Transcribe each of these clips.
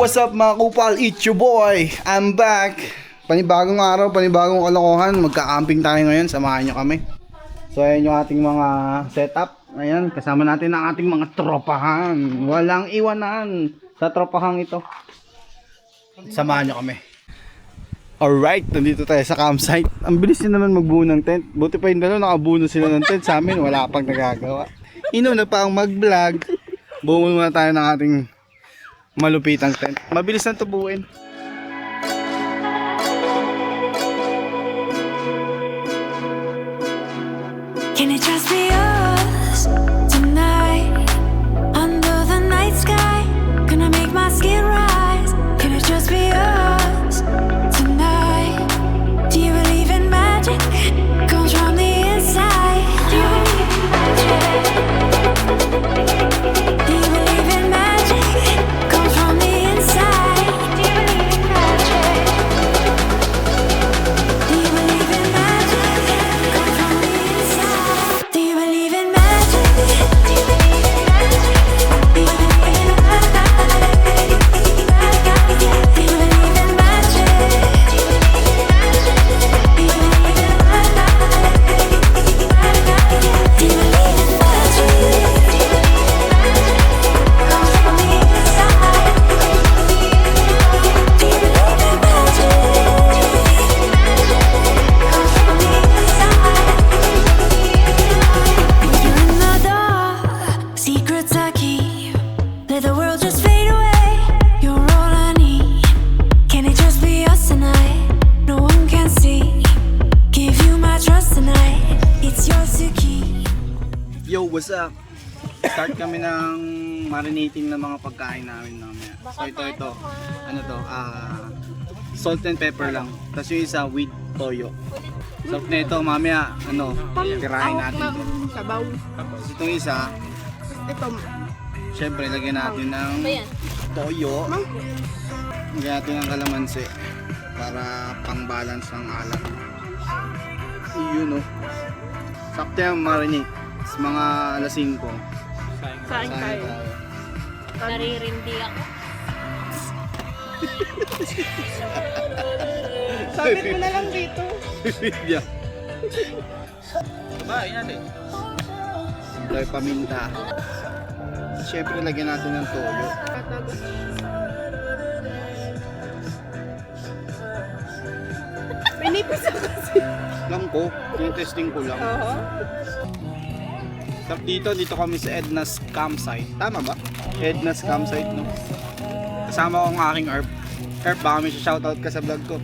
what's up mga kupal? It's your boy. I'm back. Panibagong araw, panibagong kalokohan. Magka-camping tayo ngayon. Samahan nyo kami. So ayan yung ating mga setup. Ayan, kasama natin ang ating mga tropahan. Walang iwanan sa tropahang ito. Samahan nyo kami. Alright, nandito tayo sa campsite. Ang bilis din naman magbuo ng tent. Buti pa yung dalawa, nakabuo sila ng tent. Sa amin, wala pang nagagawa. Inuna pa ang mag-vlog. Buo muna tayo ng ating malupitang tent. Mabilis na ito buuin. Can it just be us tonight? Under the night sky, gonna make my skin rise. Can it just be us tonight? Do you believe in magic? Comes from the inside. Do you believe in magic? Do you believe in magic? Comes from the inside. Do you believe in magic? Do you believe in magic? Comes from the inside. Do you believe in magic? Do you believe in magic? Do you believe in magic? Do you believe in magic? Do you believe in magic? Do you believe in magic? Do you believe in magic? Comes from the inside. Do you believe in magic? Comes from the inside. If you're in the dark, secrets I keep. Let the world just fade away. You're all I need. Can it just be us tonight? No one can see. Give you my trust tonight. It's yours to keep. Yo, what's up? Start kami ng marinating ng mga pagkain namin mamaya. So ito. Ano to? Salt and pepper lang. Tapos yung isa with toyo. So na ito mamaya, tirahin natin to. Sabaw. Tapos itong isa, Ito, syempre lagyan natin ng toyo. Lagyan natin ng kalamansi para pang-balance ng alat. Yun sakto yung marinate. Tapos mga alas 5. kain tayo. Naririndi ako. Sabit mo na lang dito. Yeah. Bahay natin. Tayo paminta. Siyempre lagyan natin ng toyo. Pinipis ako kasi. Lang ko, testing ko lang. Tap dito kami sa Edna's Campsite. Tama ba? Edna's Campsite, no? Kasama ko ang aking Herb. Herb, baka may shoutout ka sa vlog ko.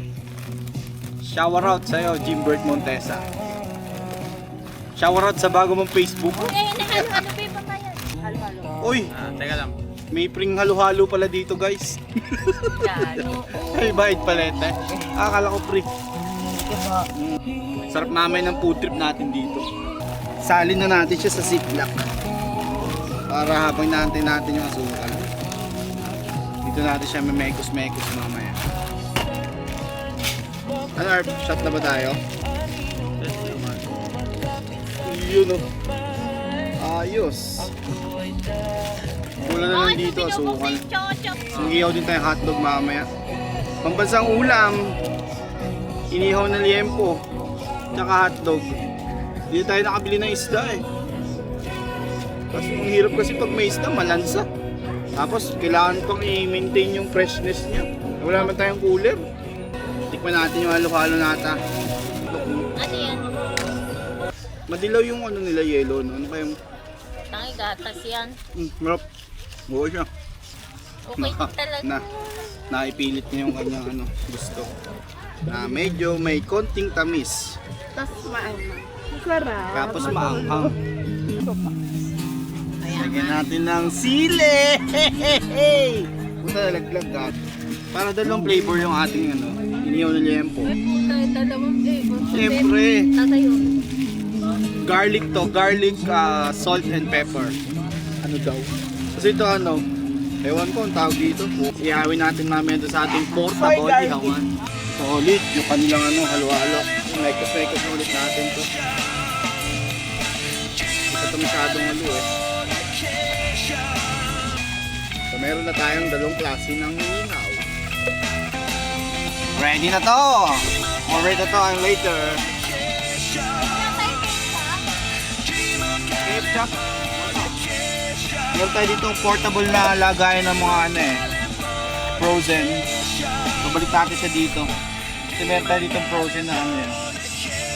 Shower out sa'yo, Jimbert Montesa. Shower out sa bago mong Facebook. Eh, nahalo-halo pa yung pamayan. Halo-halo. Uy! Teka lang. May pring halo-halo pala dito, guys. Gano. Ay, bahid pala ito. Akala ko free. Sarap namin ng food trip natin dito. Salin na natin siya sa ziplock para habang natin yung asukal. Dito natin siya may mekos-mekos mamaya. Ano, Arp? Shot na ba tayo? Yun ayos. Wala na lang dito asukal. Mag-ihaw din tayong hotdog mamaya. Pambansang ulam, inihaw na liempo, tsaka hotdog. Hindi tayo nakabili ng isda eh. Kasi ang hirap kasi pag may isda, malansa. Tapos kailangan pang i-maintain yung freshness niya. Wala naman tayong cooler. Tikman natin yung halo-halo nata. Ano yan? Madilaw yung nila yellow, no? Ano kayong... Tangi gatas yan. Marap. Buo siya. Okay talaga. Naipilit niya yung kanyang gusto. Na medyo may konting tamis. Tapos maanghang. Sarap. Tapos maanghang. Lagyan natin ng sili! Punta nalaglag ka. Para dalawang flavor yung ating inihaw na liempo. Dalawang flavor. Siyempre, Tatayo. garlic to. Garlic, salt and pepper. Ano daw? Kasi ito ewan ko ang tawag dito. Ihawin natin mamaya sa ating portable ihawan. Solid yung kanilang halo-halo. Mekos-mekos ulit natin to. Ito masyadong meron na tayong dalawang klase ng linaw. Ready na to! More ready na to and later. Cape Shop. Meron tayo ditong portable na lagayan ng mga frozen. Babalik natin siya dito. Kasi meron tayo ditong frozen na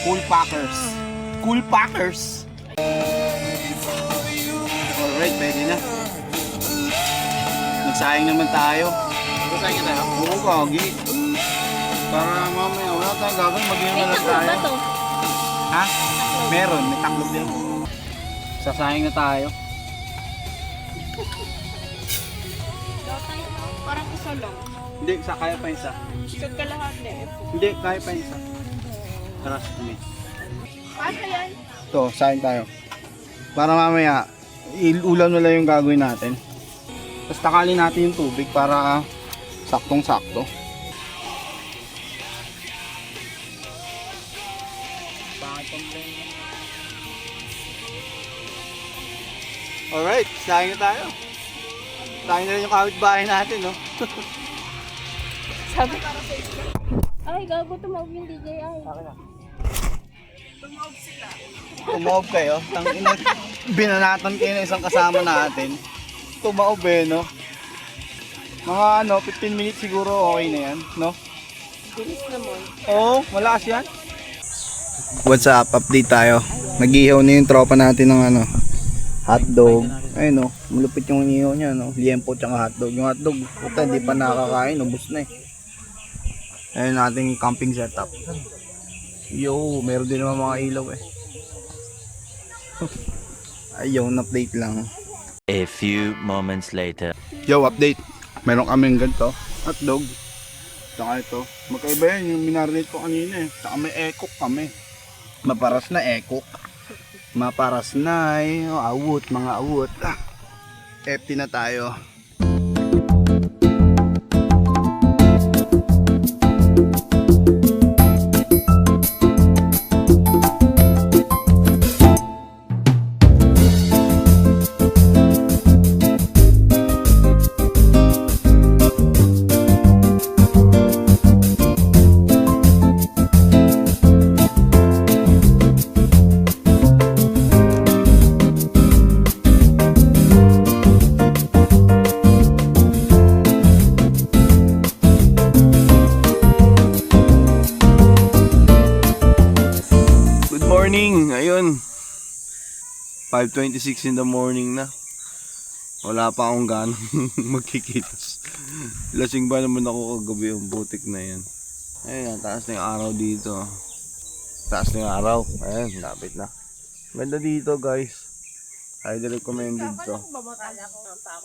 Cool Packers. Cool Packers! Alright, pwede na. Nagsayang naman tayo. Nagsayang na tayo? Oo, kagi. Para mamaya, wala tayong gagawin, mag-inom na lang tayo. Ba to? Ha? Meron, may taklog din. Sasayang na tayo. Parang isa lang. Hindi, kaya pa isa. Isag ka lahat eh. Hindi, kaya pa isa. Trust me. Paano yan? Ito, sayang tayo. Para mamaya, ulam na lang yung gagawin natin. Tapos takalin natin yung tubig para saktong-sakto. Alright, sayang na tayo. Sayang na rin yung kapitbahay natin, no? Sabi Ay, gago tumawag yung DJ ay. Tumaob kayo. Binanatan kayo ng isang kasama natin. Tumaob no? Mga 15 minutes siguro okay na yan, no? bilis naman. Oo, malakas yan. What's up? Update tayo. Nag-ihaw na yung tropa natin ng hotdog. Ayun no, malupit yung inihaw niya, no? Liempo tsaka hotdog. Yung hotdog, puta, hindi pa nakakain, ubos na Ayun nating camping setup. Yo, meron din naman mga ilaw Ayun, update lang. A few moments later. Yo, update. Meron kaming ganito, hotdog. Saka ito. Magkaiba yan, yung minarinate ko kanina Saka may ekok kami. Maparas na ekok. Maparas na awot, mga awot. Empty na tayo. Ayun 5:26 in the morning na. Wala pa akong ganang magkikitas. Lasing ba naman ako kagabi yung butik na yan. Ayun, taas na yung araw dito. Taas na yung araw. Ayun, lapit na. Ganda dito guys. Highly recommended to.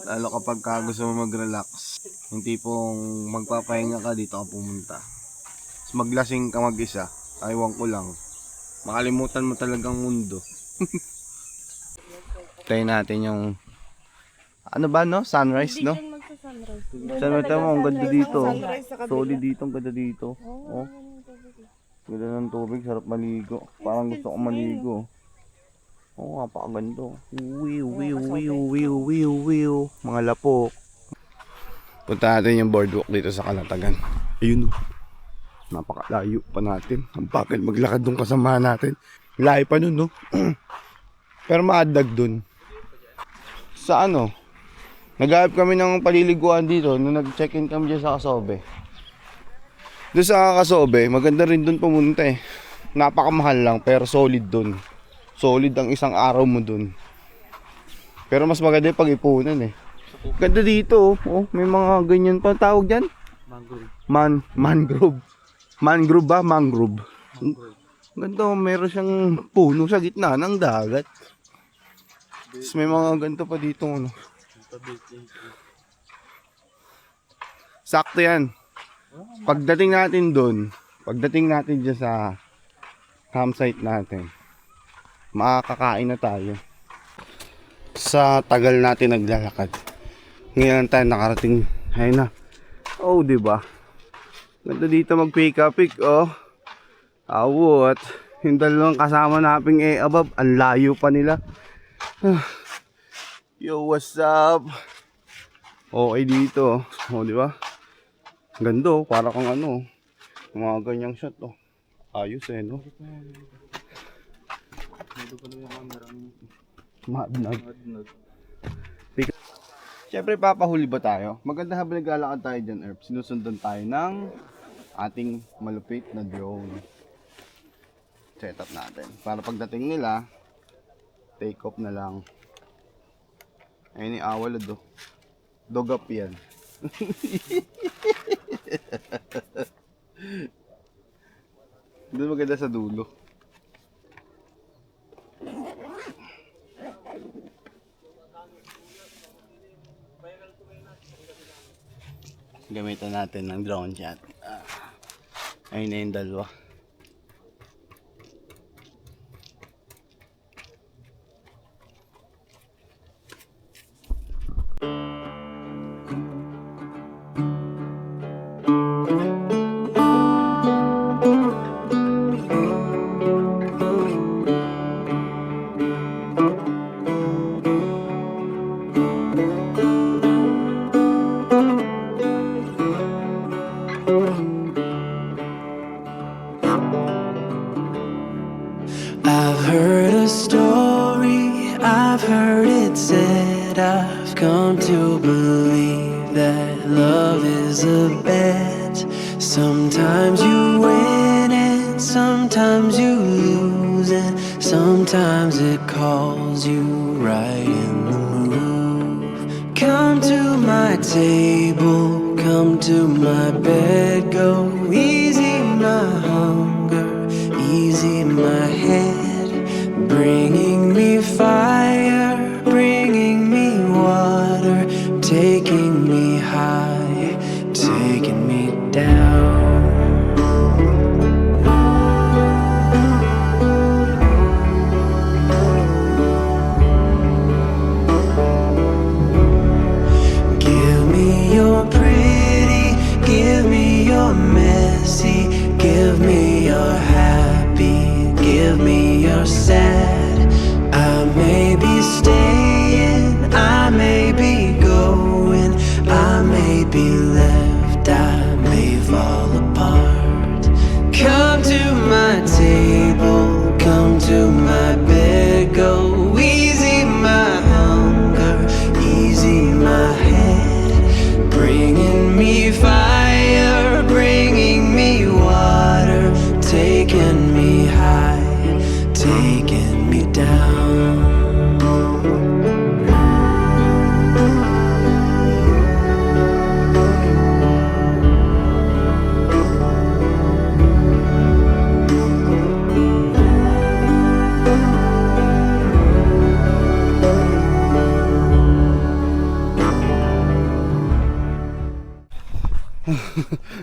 Lalo kapag gusto mo mag-relax. Yung tipong magpapahinga ka dito ka pumunta. Tapos maglasing ka mag-isa. Aywan ko lang. Makalimutan mo talagang mundo. Try natin yung sunrise, no? Sunrise mo, ang ganda dito. Solid dito, ang ganda dito. Oh. Ganda ng tubig, sarap maligo. Parang gusto ko maligo. Oh, napakaganda. Wiw. Mga lapok. Punta natin yung boardwalk dito sa Kalatagan. Ayun, napakalayo pa natin. Ang bakit maglakad dun kasama natin. Layo pa nun, no? Pero maadag dun. Sa nag-aayap kami ng paliliguan dito nung nag-check-in kami dyan sa Kasobe. Doon sa Kasobe, maganda rin dun pumunta Napakamahal lang pero solid dun. Solid ang isang araw mo dun. Pero mas maganda yung pag-ipunan Ganda dito may mga ganyan pa tawag dyan. Mangrove. Mangrove ba? Mangrove. Ganito, meron siyang puno sa gitna ng dagat. Tapos may mga ganito pa dito Sakto yan. Pagdating natin dyan sa campsite natin, makakakain na tayo. Sa tagal natin naglalakad. Ngayon tayo nakarating. Ayun na. Oh, diba? Ganda dito mag-pick up, awot. Yung dalawang kasama nating above, ang layo pa nila. Yo, what's up? Okay dito. O, di ba? Ganda oh. Para kang ano. Mga ganyang shot oh. Ayos eh, no? Madnag. Siyempre, papahuli ba tayo? Maganda habang naglalakad tayo dyan, Erp. Sinusundan tayo ng ating malupit na drone. Setup natin. Para pagdating nila, take off na lang. Ayun yung awal do. Dog up yan. Doon maganda sa dulo. Gamitan natin ng drone shot. Ayun na yung dalawa. I've heard a story, I've heard it said, I've come to believe that love is a bet. Sometimes you win and sometimes you lose, and sometimes it calls you right in the move. Come to my table, come to my bed, go easy my hunger, easy my head, bringing me fire, bringing me water, taking me high, taking me down. Give me your pretty, give me your messy, give me your happy, give me your sad. I may be staying, I may be going, I may be left, I may fall apart. Come to my table, come to my bed, go easy my hunger, easy my head, bringing me fire, bringing me water, taking me high, taking me down.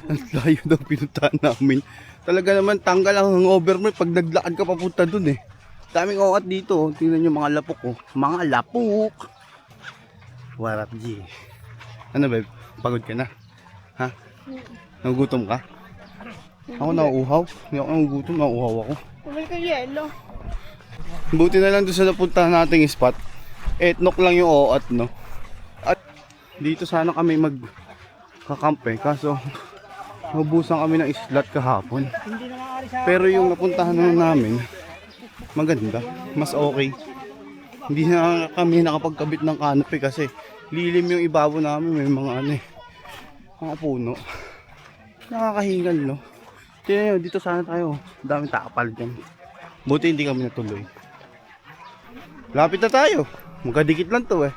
Ang layo daw pinuntahan namin. Talaga naman tanggal ang hangover mo pag naglakad ka papunta dun eh. Daming okat dito. Oh. Tingnan nyo mga lapok oh. Mga lapok. What up G? Ano ba? Pagod ka na? Ha? Nagugutom ka? Ako nauuhaw. Hindi ako nagugutom. Nauuhaw ako. Kumay ka yelo. Buti na lang doon sa napuntahan nating spot. 8 knock lang yung oat no. At dito sana kami kakamp eh, kaso naubusan kami ng islat kahapon. Pero yung napuntahan na namin maganda, mas okay. Hindi na kami nakapagkabit ng canopy kasi lilim yung ibabaw namin, may mga ano eh, mga puno. Nakakahingal no. Tingnan nyo, dito sana tayo, daming takapal dyan. Buti hindi kami natuloy. Lapit na tayo, magkadikit lang to eh.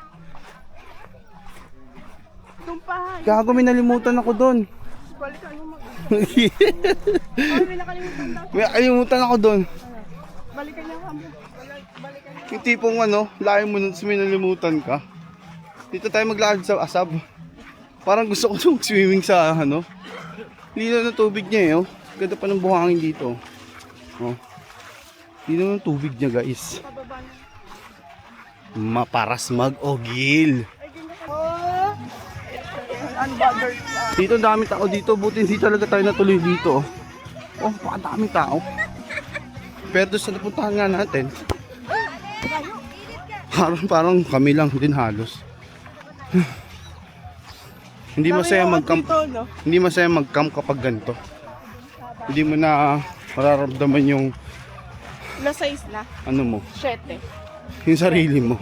Tumpahan. Gago, may nalimutan ako doon. Balikan mo mag- Ay, may nakalimutan daw. May nakalimutan ako doon. Balikan niya ka mo. Balikan niya. Yung tipong ano, layo mo nun, may nalimutan ka. Dito tayo maglakad sa asab. Parang gusto ko nung swimming sa ano. Lino ng tubig niya eh, oh. Ganda pa ng buhangin dito. Oh. Lino ng tubig niya guys. Maparas mag-ogil. Oh! Unbothered na. Dito dami tao dito, buti hindi talaga tayo natuloy dito. Oh, pakadaming tao. Pero doon sa napuntahan nga natin, parang kami lang din halos. Hindi masaya mag-camp. Dito, no? Hindi masaya mag-camp kapag ganito. Hindi mo na mararamdaman yung Ilang size na? ano mo, 7. yung sarili mo.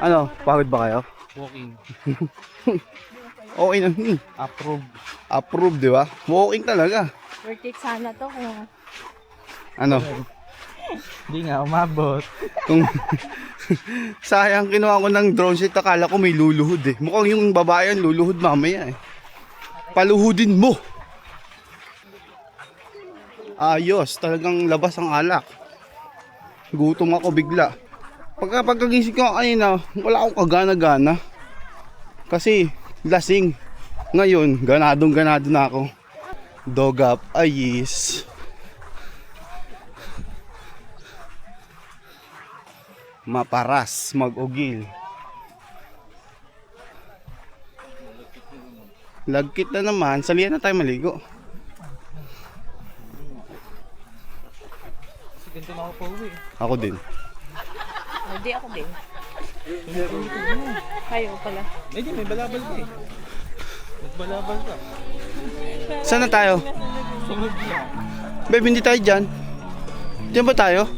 Ano, pagod ba kayo? Walking. Okay na. Approve. Approve, di ba? Walking talaga. Worth it sana to kung Ano? Hindi nga, umabot. Kung sayang kinuha ko ng drone shot, akala ko may luluhod eh. Mukhang yung babae yan luluhod mamaya eh. Paluhudin mo. Ayos, talagang labas ang alak. Gutom ako bigla. Pagkagising ko kanina, wala akong kagana-gana. Kasi lasing. Ngayon, ganadong-ganado na ako. Dog up, ayis. Maparas, mag-ugil. Lagkit na naman, salihan na tayo maligo. Ganito na ako pa uwi. Ako din. hindi ako din. Kayo pala. Hindi, may balabal ka eh. Magbalabal ka. Saan na tayo? Sunod lang. Babe, hindi tayo dyan. Diyan ba tayo?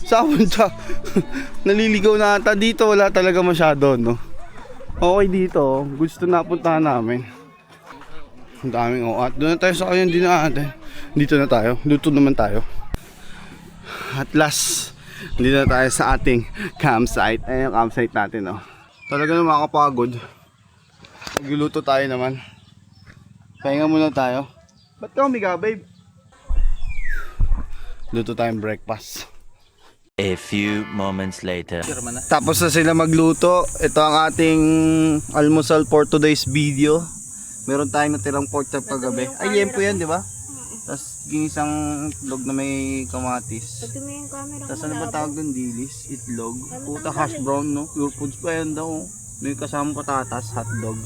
Saan punta? Naliligaw na ata dito, wala talaga masyado, no? Okay dito, gusto na puntahan namin. Ang daming at doon na tayo sa kanyang dinaanan. Dito na tayo, dito naman tayo. At last, dito na tayo sa ating campsite. Ayan yung campsite natin, no? Talaga na makakapagod. Magluluto tayo naman. Pahinga muna tayo. Ba't ka umiga, babe? Luto tayong breakfast. A few moments later. Tapos na sila magluto. Ito ang ating almusal for today's video. Meron tayong natirang pork chop kagabi. Ay, yempo yan, di ba? Tapos ginisang itlog na may kamatis. Pag tumingin camera Tapos ano ba tawag doon? Dilis? Itlog? Puta, hash brown, no? Pure foods pa yan daw. May kasama patatas, hotdog.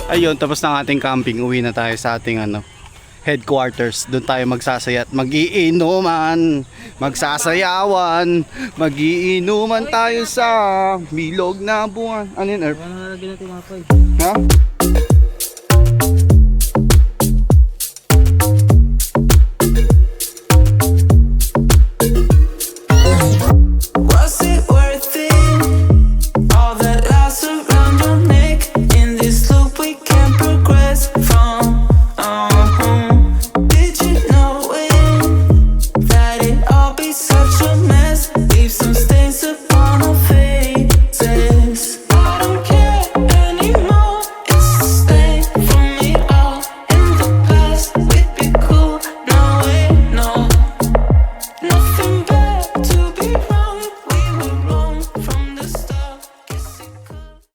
Ayun, tapos ng ating camping, uwi na tayo sa ating headquarters. Doon tayo magsasaya at magiinuman, magsasayawan, magiinuman tayo sa bilog na buwan. Ano yun, Erp? Ano na lagyan natin mga Ha?